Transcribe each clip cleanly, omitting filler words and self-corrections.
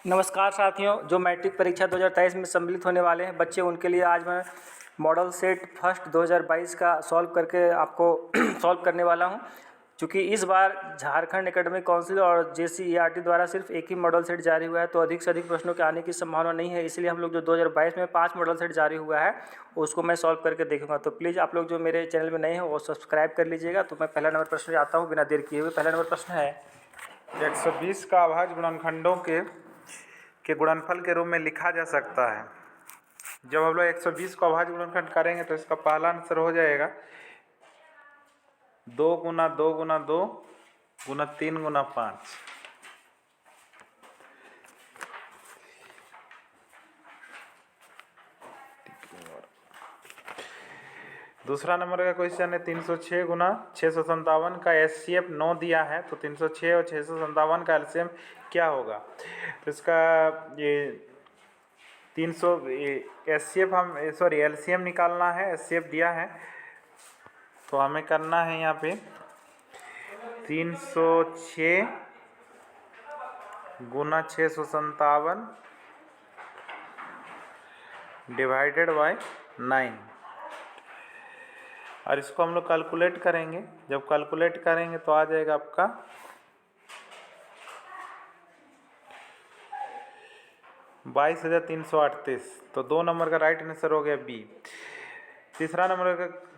नमस्कार साथियों, जो मैट्रिक परीक्षा 2023 में सम्मिलित होने वाले हैं बच्चे, उनके लिए आज मैं मॉडल सेट फर्स्ट 2022 का सॉल्व करके आपको सॉल्व करने वाला हूं। चूँकि इस बार झारखंड एकेडमिक काउंसिल और JCERT द्वारा सिर्फ एक ही मॉडल सेट जारी हुआ है, तो अधिक से अधिक प्रश्नों के आने की संभावना नहीं है। इसलिए हम लोग जो 2022 में 5 मॉडल सेट जारी हुआ है उसको मैं सॉल्व करके देखूंगा। तो प्लीज़ आप लोग जो मेरे चैनल में नए हैं वो सब्सक्राइब कर लीजिएगा। तो मैं पहला नंबर प्रश्न आता हूँ बिना देर किए हुए। पहला नंबर प्रश्न है 120 का अभाज्य गुणनखंडों के गुणनफल के रूप में लिखा जा सकता है। जब हम लोग 120 को अभाज्य गुणनखंड करेंगे तो इसका पहला आंसर हो जाएगा 2 गुना 2 गुना 2 गुना 3 गुना 5। दूसरा नंबर का क्वेश्चन है 306 गुना 657 का HCF 9 दिया है, तो 306 और 657 का एलसीएम क्या होगा। तो इसका ये 300 HCF एलसीएम निकालना है। HCF दिया है तो हमें करना है यहाँ पे 306 गुना 657 डिवाइडेड बाय 9, और इसको हम लोग कैलकुलेट करेंगे। जब कैलकुलेट करेंगे तो आ जाएगा आपका 22,338। तो 2 नंबर का राइट आंसर हो गया बी। तीसरा नंबर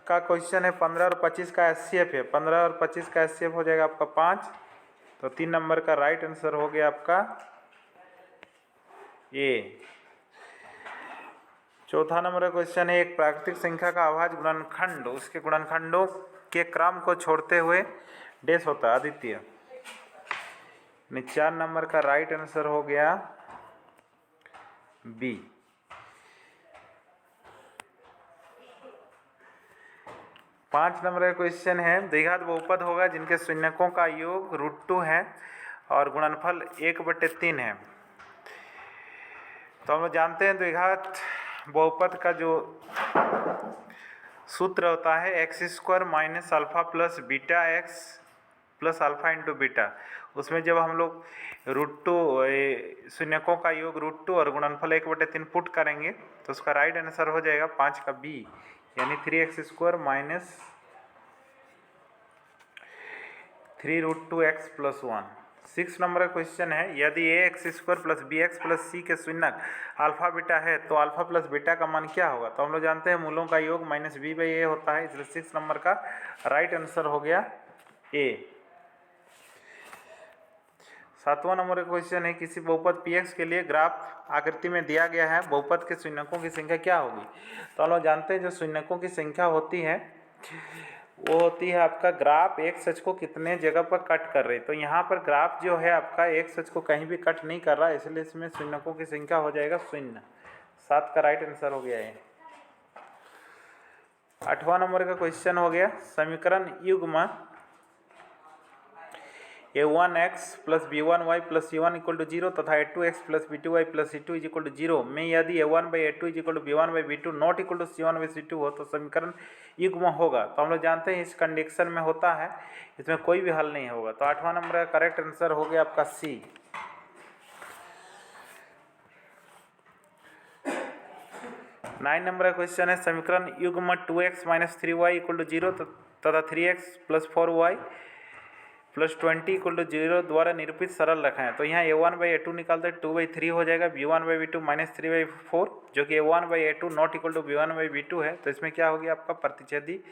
का क्वेश्चन है 15 और 25 का HCF है। 15 और 25 का HCF हो जाएगा आपका 5। तो 3 नंबर का राइट आंसर हो गया आपका ए। चौथा नंबर का क्वेश्चन है एक प्राकृतिक संख्या का अभाज्य गुणनखंड उसके गुणनखंडों के क्रम को छोड़ते हुए डैश होता है अद्वितीय। 4 नंबर का राइट आंसर हो गया बी। 5 नंबर का क्वेश्चन है द्विघात बहुपद होगा जिनके शून्यकों का योग √2 है और गुणनफल 1/3 है। तो हम लोग जानते हैं द्विघात बहुपद का जो सूत्र होता है x² minus alpha plus beta x plus alpha into beta. उसमें जब हम लोग √2 शून्यकों का योग √2 और गुणनफल 1/3 पुट करेंगे तो उसका राइट आंसर हो जाएगा 5 का बी, यानी 3x² minus 3√2x plus 1। 6 number का क्वेश्चन है यदि ax² plus bx plus c के शून्यक अल्फा बीटा है तो अल्फा प्लस बीटा का मान क्या होगा। तो हम लोग जानते हैं मूलों का योग माइनस b/a होता है, इसलिए 6 नंबर का राइट आंसर हो गया ए। 7वां नंबर का क्वेश्चन है किसी बहुपद px के लिए ग्राफ आकृति में दिया गया है, बहुपद के शून्यकों की संख्या क्या होगी। तो हम लोग जानते हैं जो शून्यकों की संख्या होती है वो होती है आपका ग्राफ एक सच को कितने जगह पर कट कर रही है। तो यहाँ पर ग्राफ जो है आपका एक सच को कहीं भी कट नहीं कर रहा है, इसलिए इसमें शून्यकों की संख्या हो जाएगा 0। 7 का राइट आंसर हो गया है। 8वां नंबर का क्वेश्चन हो गया समीकरण युग्म a1x plus b1y plus c1 equal to 0 तथा a2x plus b2y plus c2 equal to 0 में यदि a1/a2 equal to b1/b2 not equal to c1/c2 हो तो समीकरण युग्म होगा। तो हम लोग जानते हैं इस कंडीशन में होता है, इसमें कोई भी हल नहीं होगा। तो 8वां नंबर का करेक्ट आंसर हो गया आपका सी। 9 नंबर का क्वेश्चन है समीकरण युग्म 2x minus 3y equal to 0 तथा 3x plus 4y plus 20 equal to 0 द्वारा निरूपित सरल रखें। तो यहाँ a1/a2 निकालते 2/3 हो जाएगा, b1/b2 माइनस 3/4 जो कि a1/a2 not equal to b1/b2 है। तो इसमें क्या होगी आपका प्रतिच्छेदी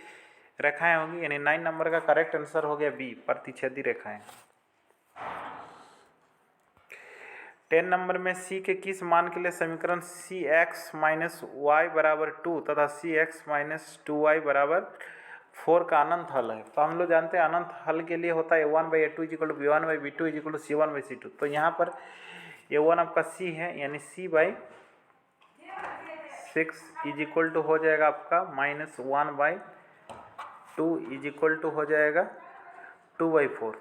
रेखाएं होंगी, यानी 9 नंबर का करेक्ट आंसर हो गया बी, प्रतिच्छेदी रेखाएं। 10 नंबर में c के किस मान के लिए समीकरण cx माइनस वाई बराबर 2 तथा cx माइनस 2y बराबर 4 का अनंत हल है। तो हम लोग जानते हैं अनंत हल के लिए होता है a1/a2 equal to b1/b2 equal to c1/c2। तो यहाँ पर a1 आपका c है, यानी c/6 इज इक्वल टू हो जाएगा आपका -1/2 इज इक्वल टू हो जाएगा 2/4।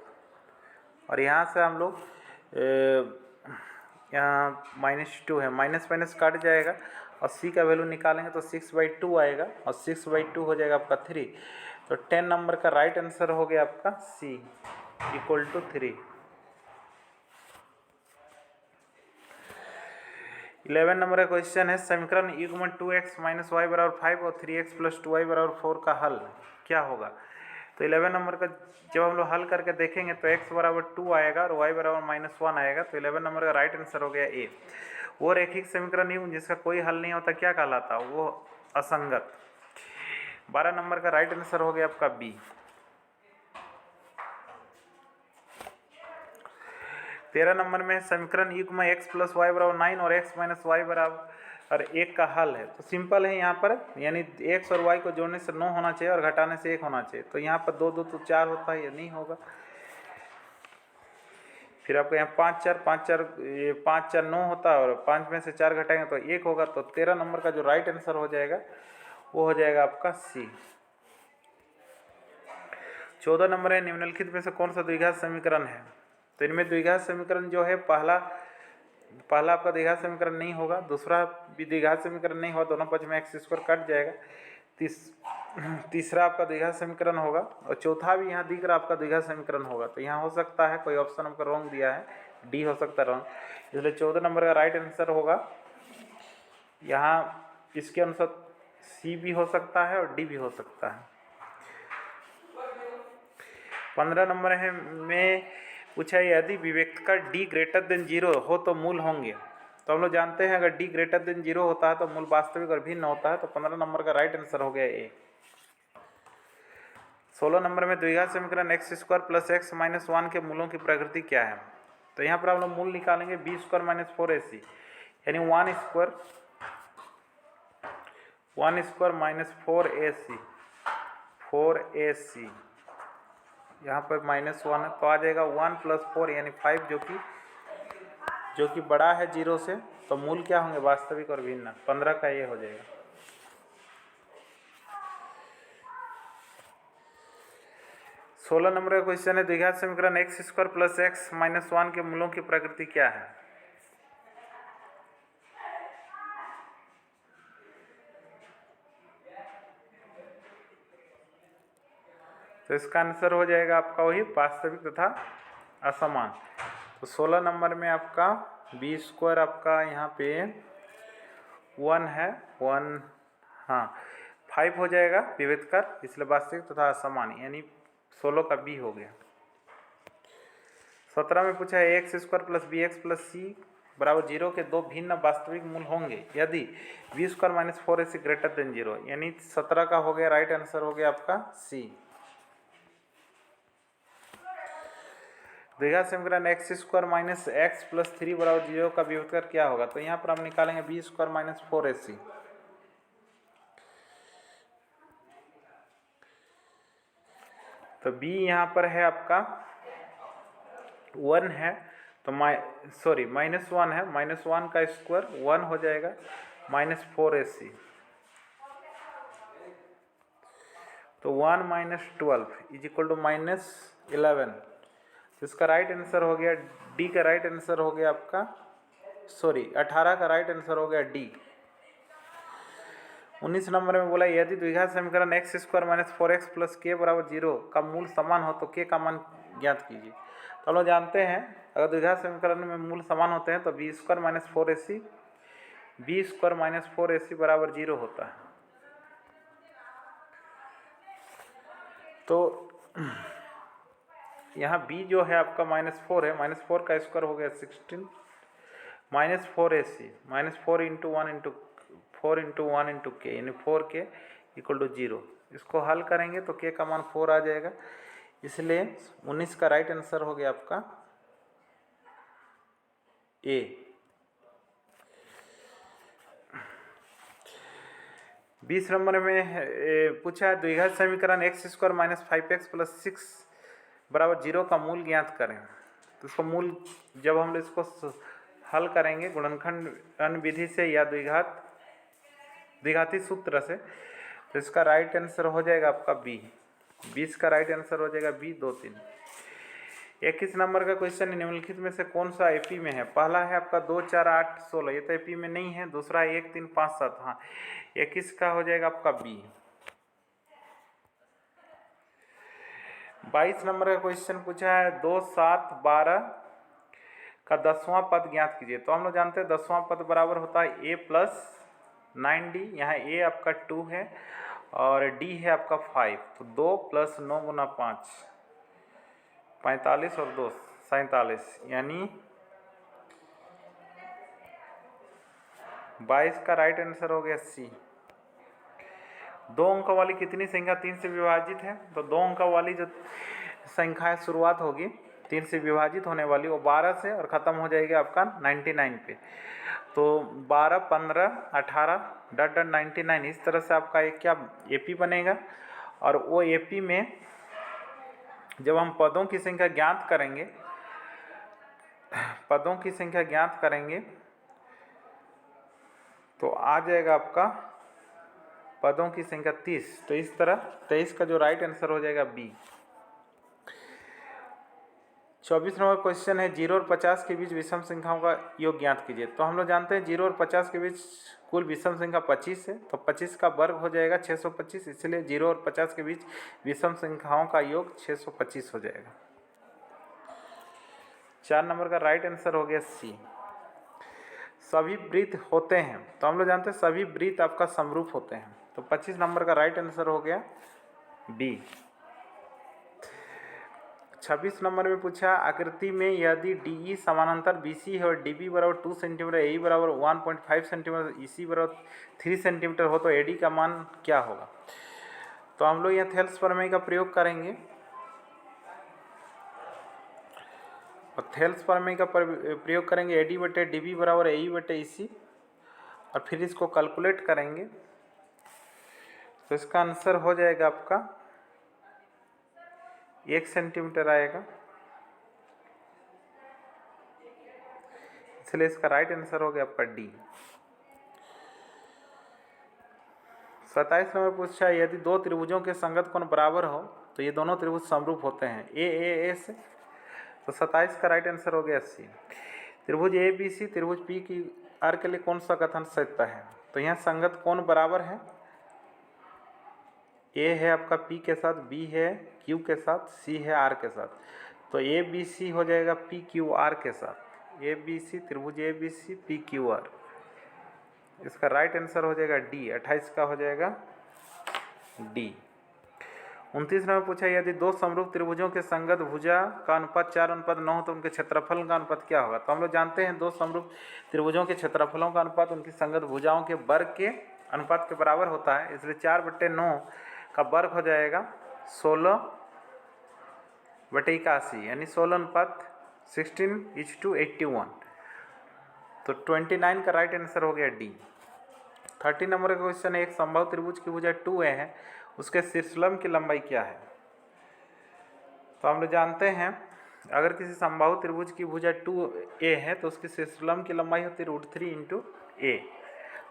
और यहाँ से हम लोग यहाँ -2 है, माइनस माइनस कट जाएगा और c का वैल्यू निकालेंगे तो 6/2 आएगा और 6/2 हो जाएगा आपका 3। तो 10 नंबर का राइट आंसर हो गया आपका c इक्वल टू 3। 11 नंबर का क्वेश्चन है समीकरण युग्म 2x माइनस वाई बराबर 5 और 3x प्लस 2y बराबर 4 का हल क्या होगा। तो 11 नंबर का जब हम लोग हल करके देखेंगे तो x बराबर 2 आएगा और y बराबर -1 आएगा। तो 11 नंबर का राइट आंसर हो गया ए। वो रैखिक समीकरण युग्म जिसका कोई हल नहीं होता क्या कहलाता, वो असंगत। 12 नंबर का राइट आंसर हो गया आपका बी। 13 नंबर में समीकरण युग्म x प्लस वाई बराबर 9 और x माइनस वाई बराबर 1 का हल है। तो सिंपल है यहाँ पर, यानी x और y को जोड़ने से 9 होना चाहिए और घटाने से 1 होना चाहिए। तो यहाँ पर 2 2 तो 4 होता है, ये नहीं होगा। फिर आपको यहाँ 5 4 9 होता है और 5 में से 4 घटाएंगे तो 1 होगा। तो 13 नंबर का जो राइट आंसर हो जाएगा वो हो जाएगा आपका सी। 14 नंबर है निम्नलिखित में से कौन सा द्विघात समीकरण है। तो इनमें द्विघात समीकरण जो है पहला आपका द्विघात समीकरण नहीं होगा, दूसरा भी द्विघात समीकरण नहीं होगा, दोनों पक्ष में x स्क्वायर कट जाएगा। तीसरा आपका द्विघात समीकरण होगा और चौथा भी यहाँ दिख रहा आपका द्विघात समीकरण होगा। तो यहाँ हो सकता है कोई ऑप्शन आपका रॉन्ग दिया है, डी हो सकता है रॉन्ग, इसलिए 14 नंबर का राइट आंसर होगा यहाँ। इसके अनुसार सी भी हो सकता है और डी भी हो सकता है। 15 नंबर है में पूछा यदि विवेक्त का d ग्रेटर देन 0 हो तो मूल होंगे। तो हम लोग जानते हैं अगर d ग्रेटर देन 0 होता है तो मूल वास्तविक और भिन्न होता है। तो 15 नंबर का राइट आंसर हो गया ए। 16 नंबर में द्विघात समीकरण x square plus x minus 1 के मूलों की प्रकृति क्या है। तो यहाँ पर हम लोग मूल निकालेंगे b स्क्वायर माइनस 4ac, यानी 1 स्क्वायर माइनस 4ac, यहाँ पर -1 है तो आ जाएगा 1 + 4 यानी 5, जो कि बड़ा है 0 से। तो मूल क्या होंगे, वास्तविक और भिन्न। 15 का ये हो जाएगा। सोलह नंबर का क्वेश्चन है द्विघात समीकरण x square plus x minus 1 के मूलों की प्रकृति क्या है। तो इसका आंसर हो जाएगा आपका वही वास्तविक तथा असमान। तो 16 नंबर में आपका बी स्क्वायर आपका यहाँ पे 1 है, 1 हाँ 5 हो जाएगा विविधकर, इसलिए वास्तविक तथा असमान, यानी 16 का बी हो गया। 17 में पूछा है x square plus b x plus c बराबर 0 के दो भिन्न वास्तविक मूल होंगे यदि b square minus 4ac greater than 0, यानी 17 का हो गया राइट आंसर हो गया आपका सी। द्विघात समीकरण x square minus x plus 3 बराबर 0 का विभक्तर क्या होगा। तो यहाँ पर हम निकालेंगे बी स्क्वायर माइनस 4ac। तो b यहाँ पर है आपका 1 है, तो -1 है, -1 का स्क्वायर 1 हो जाएगा -4ac। तो 1 - 12 = -11। तो इसका राइट आंसर हो गया डी का राइट आंसर हो गया आपका 18 का राइट आंसर हो गया डी। 19 नंबर में बोला यदि द्विघात समीकरण x square minus 4x plus के बराबर 0 का मूल समान हो तो के का मान ज्ञात कीजिए। तो हम लोग जानते हैं अगर द्विघात समीकरण में मूल समान होते हैं तो बी स्क्वायर माइनस 4ac बराबर 0 होता है। तो यहाँ b जो है आपका -4 है, -4 का स्क्वायर हो गया 16, -4ac -4 × 1 × k यानी 4k = 0। इसको हल करेंगे तो k का मान 4 आ जाएगा, इसलिए 19 का राइट आंसर हो गया आपका ए। 20 नंबर में पूछा है द्विघात समीकरण x square minus 5x plus 6 बराबर 0 का मूल ज्ञात करें। तो इसको मूल जब हम इसको हल करेंगे गुणनखंड विधि से या द्विघाती सूत्र से, तो इसका राइट आंसर हो जाएगा आपका बी। 20 का राइट आंसर हो जाएगा बी 2 3। 21 नंबर का क्वेश्चन निम्नलिखित में से कौन सा एपी में है। पहला है आपका 2 4 8 16, ये तो एपी में नहीं है। दूसरा 1 3 5 7, हाँ 21 का हो जाएगा आपका बी। 22 नंबर का क्वेश्चन पूछा है 2 7 12 का 10वां पद ज्ञात कीजिए। तो हम लोग जानते हैं 10वां पद बराबर होता है a प्लस 9d। यहाँ a आपका 2 है और d है आपका 5, तो 2 प्लस 9 गुना 5 45 और 2 47, यानी 22 का राइट आंसर हो गया सी। 2 अंक वाली कितनी संख्या 3 से विभाजित है? तो 2 अंक वाली जो संख्या है शुरुआत होगी 3 से विभाजित होने वाली, वो 12 से और ख़त्म हो जाएगी आपका 99 पे। तो 12, 15, 18 डट डट 99, इस तरह से आपका एक क्या एपी बनेगा। और वो एपी में जब हम पदों की संख्या ज्ञात करेंगे, पदों की संख्या ज्ञात करेंगे तो आ जाएगा आपका पदों की संख्या 30। तो इस तरह 23 का जो राइट आंसर हो जाएगा बी। 24 नंबर क्वेश्चन है 0 और 50 के बीच विषम संख्याओं का योग ज्ञात कीजिए। तो हम लोग जानते हैं 0 और 50 के बीच कुल विषम संख्या 25 है, तो 25 का वर्ग हो जाएगा 625, इसलिए 0 और 50 के बीच विषम संख्याओं का योग 625 हो जाएगा। 4 नंबर का राइट आंसर हो गया सी। सभी वृत्त होते हैं, तो हम लोग जानते हैं सभी वृत्त आपका समरूप होते हैं, तो 25 नंबर का राइट आंसर हो गया बी। 26 नंबर में पूछा आकृति में यदि DE समानांतर BC है और DB बराबर 2 सेंटीमीटर, AE बराबर 1.5 सेंटीमीटर, EC बराबर 3 सेंटीमीटर हो तो AD का मान क्या होगा? तो हम लोग यहाँ थेल्स प्रमेय का प्रयोग करेंगे और थेल्स प्रमेय का प्रयोग करेंगे। AD बटे DB बराबर AE बटे EC और फिर इसको कैलकुलेट करेंगे, तो इसका आंसर हो जाएगा आपका 1 सेंटीमीटर आएगा, इसलिए इसका राइट आंसर हो गया आपका डी। 27 नंबर पूछा यदि दो त्रिभुजों के संगत कोण बराबर हो तो ये दोनों त्रिभुज समरूप होते हैं ए से, तो 27 का राइट आंसर हो गया सी। त्रिभुज ABC त्रिभुज PQR के लिए कौन सा कथन सत्य है? तो यहाँ संगत कोण बराबर है, ए है आपका P के साथ, B है Q के साथ, C है R के साथ, तो ABC हो जाएगा PQR के साथ। ABC त्रिभुज ABC PQR, इसका राइट आंसर हो जाएगा डी। 28 का हो जाएगा डी। 29 नंबर पूछा यदि दो समरूप त्रिभुजों के संगत भुजा का अनुपात 4:9 हो तो उनके क्षेत्रफल का अनुपात क्या होगा? तो हम लोग जानते हैं दो समरूप त्रिभुजों के क्षेत्रफलों का अनुपात उनकी संगत भुजाओं के वर्ग के अनुपात के बराबर होता है, इसलिए 4/9 का वर्ग हो जाएगा 16/81, यानी 16:16:81, तो 29 का राइट आंसर हो गया डी। 30 नंबर का क्वेश्चन है एक समबाहु त्रिभुज की भुजा 2a है, उसके शीर्षलंब की लंबाई क्या है? तो हम लोग जानते हैं अगर किसी समबाहु त्रिभुज की भुजा 2a है तो उसकी शीर्षलंब की लंबाई होती है √3 × a,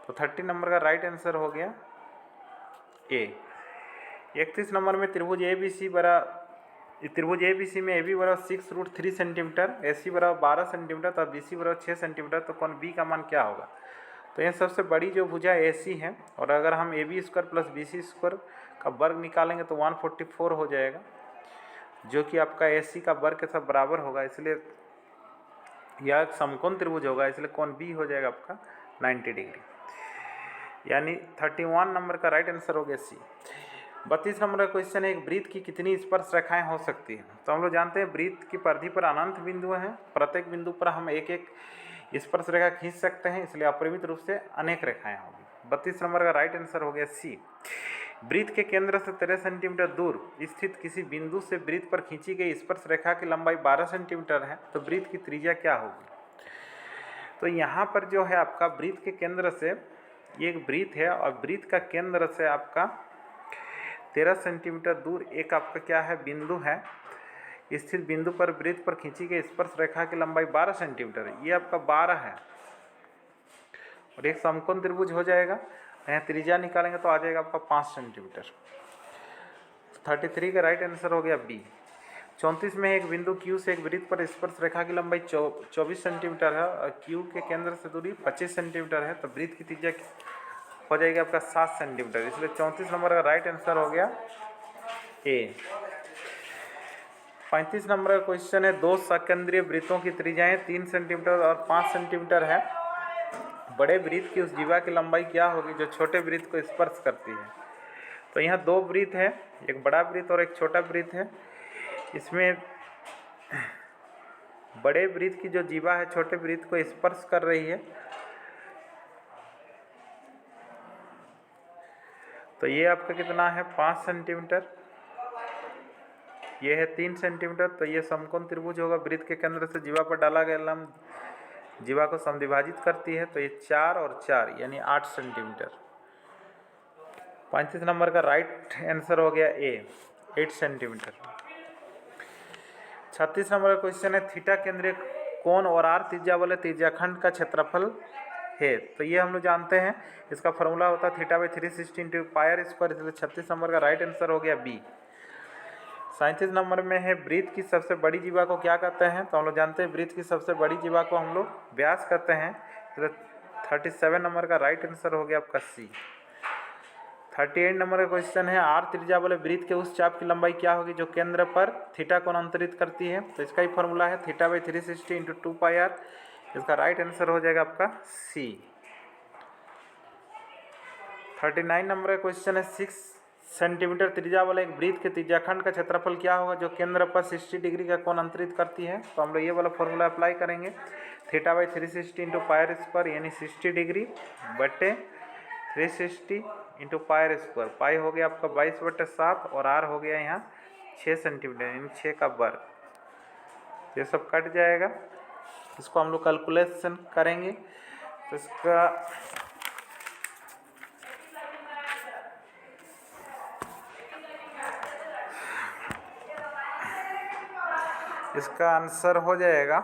तो 30 नंबर का राइट आंसर हो गया ए। 31 नंबर में त्रिभुज ABC में AB बराबर 6√3 सेंटीमीटर, AC बराबर 12 सेंटीमीटर तथा BC बराबर 6 सेंटीमीटर, तो कोण B का मान क्या होगा? तो यह सबसे बड़ी जो भुजा AC है, और अगर हम AB² प्लस BC² का वर्ग निकालेंगे तो 144 हो जाएगा, जो कि आपका AC का वर्ग के साथ बराबर होगा, इसलिए यह एक समकोण त्रिभुज होगा, इसलिए कोण B हो जाएगा आपका 90 डिग्री, यानी 31 नंबर का राइट आंसर हो गया सी। 32 नंबर का क्वेश्चन है एक वृत्त की कितनी स्पर्श रेखाएं हो सकती हैं? तो हम लोग जानते हैं वृत्त की परिधि पर अनंत बिंदु हैं, प्रत्येक बिंदु पर हम एक एक स्पर्श रेखा खींच सकते हैं, इसलिए अपरिमित रूप से अनेक रेखाएं होंगी। 32 नंबर का राइट आंसर हो गया सी। वृत्त के केंद्र से 13 सेंटीमीटर दूर स्थित किसी बिंदु से वृत्त पर खींची गई स्पर्श रेखा की लंबाई 12 सेंटीमीटर है, तो वृत्त की त्रिज्या क्या होगी? तो यहाँ पर जो है आपका वृत्त के केंद्र से, ये एक वृत्त है और वृत्त का केंद्र से आपका 13 सेंटीमीटर दूर एक आपका क्या है बिंदु है, स्थित बिंदु पर वृत्त पर खींची गई स्पर्श रेखा की लंबाई 12 सेंटीमीटर है, ये आपका 12 है और एक समकोण त्रिभुज हो जाएगा। यहाँ त्रिज्या निकालेंगे तो आ जाएगा आपका 5 सेंटीमीटर। 33 का राइट आंसर हो गया बी। 34 में एक बिंदु Q से एक वृत्त पर स्पर्श रेखा की लंबाई 24 सेंटीमीटर है और Q के केंद्र से दूरी 25 सेंटीमीटर है, तो वृत्त की त्रिज्या हो जाएगी आपका 7 सेंटीमीटर, इसलिए 34 नंबर का राइट आंसर हो गया ए। 35 नंबर का क्वेश्चन है, दो सकेंद्रीय वृत्तों की त्रिज्याएं 3 सेंटीमीटर और 5 सेंटीमीटर है। बड़े वृत्त की उस जीवा की लंबाई क्या होगी जो छोटे वृत्त को स्पर्श करती है। तो यहाँ दो वृत्त है, एक बड़ा वृत्त और एक छोटा वृत्त है। इसमें बड़े वृत्त की जो जीवा है छोटे वृत्त को स्पर्श कर रही है। तो ये आपका कितना है 5 सेंटीमीटर, ये है 3 सेंटीमीटर। तो ये समकोण त्रिभुज होगा। वृत्त के केंद्र से जीवा पर डाला गया लंब जीवा को समद्विभाजित करती है। तो ये 4 और 4 यानी 8 सेंटीमीटर। 35 नंबर का राइट आंसर हो गया ए, 8 सेंटीमीटर। 36 नंबर का क्वेश्चन है, थीटा केंद्रीय कोण और आर त्रिज्या वाले त्रिज्याखंड का क्षेत्रफल है। तो ये हम लोग जानते हैं, इसका फॉर्मूला होता है theta by 360 into pi R square. इसलिए 36 नंबर का राइट आंसर हो गया बी। 37 नंबर में है, वृत्त की सबसे बड़ी जीवा को क्या कहते हैं। तो हम लोग जानते हैं वृत्त की सबसे बड़ी जीवा को हम लोग व्यास कहते हैं। तो 37 नंबर का राइट आंसर हो गया आपका सी। 38 नंबर का क्वेश्चन है, आर त्रिज्या वाले वृत्त के उस चाप की लंबाई क्या होगी जो केंद्र पर थीटा कोण अंतरित करती है। तो इसका ही फॉर्मूला है theta by 360 into 2 pi R. इसका राइट आंसर हो जाएगा आपका सी। 39 नंबर का क्वेश्चन है, 6 सेंटीमीटर त्रिज्या वाले एक वृत्त के त्रिज्याखंड का क्षेत्रफल क्या होगा जो केंद्र पर 60 डिग्री का कोण अंतरित करती है। तो हम लोग ये वाला फॉर्मूला अप्लाई करेंगे, theta by 360 into pi R square यानी 60 डिग्री बटे 360 into pi R square. Pi हो गया आपका 22/7 और आर हो गया यहाँ 6 सेंटीमीटर यानी 6 का वर्ग। ये सब कट जाएगा, इसको हम लोग कैलकुलेशन करेंगे। तो इसका आंसर हो जाएगा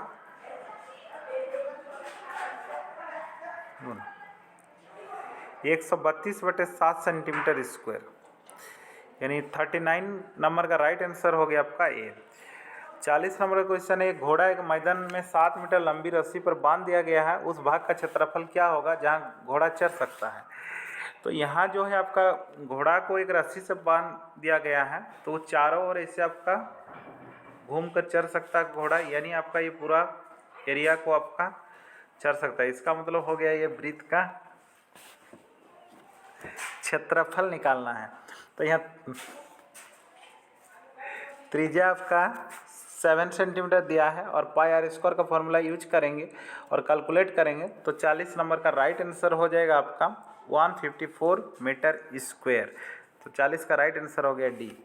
132/7 सेंटीमीटर स्क्वायर यानी 39 नंबर का राइट आंसर हो गया आपका ए। 40 नंबर का क्वेश्चन है, घोड़ा एक मैदान में 7 मीटर लंबी रस्सी पर बांध दिया गया है। उस भाग का क्षेत्रफल क्या होगा जहाँ घोड़ा चढ़ सकता है। तो यहाँ जो है आपका घोड़ा को एक रस्सी से बांध दिया गया है, तो वो चारों ओर ऐसे आपका घूम कर चढ़ सकता है घोड़ा, यानी आपका ये पूरा एरिया को आपका चढ़ सकता है। इसका मतलब हो गया ये वृत्त का क्षेत्रफल निकालना है। तो यहाँ त्रिज्या आपका 7 सेंटीमीटर दिया है और पाई आर स्क्वायर का फॉर्मूला यूज करेंगे और कैलकुलेट करेंगे। तो 40 नंबर का राइट आंसर हो जाएगा आपका 154 मीटर स्क्वायर। तो 40 का राइट आंसर हो गया डी।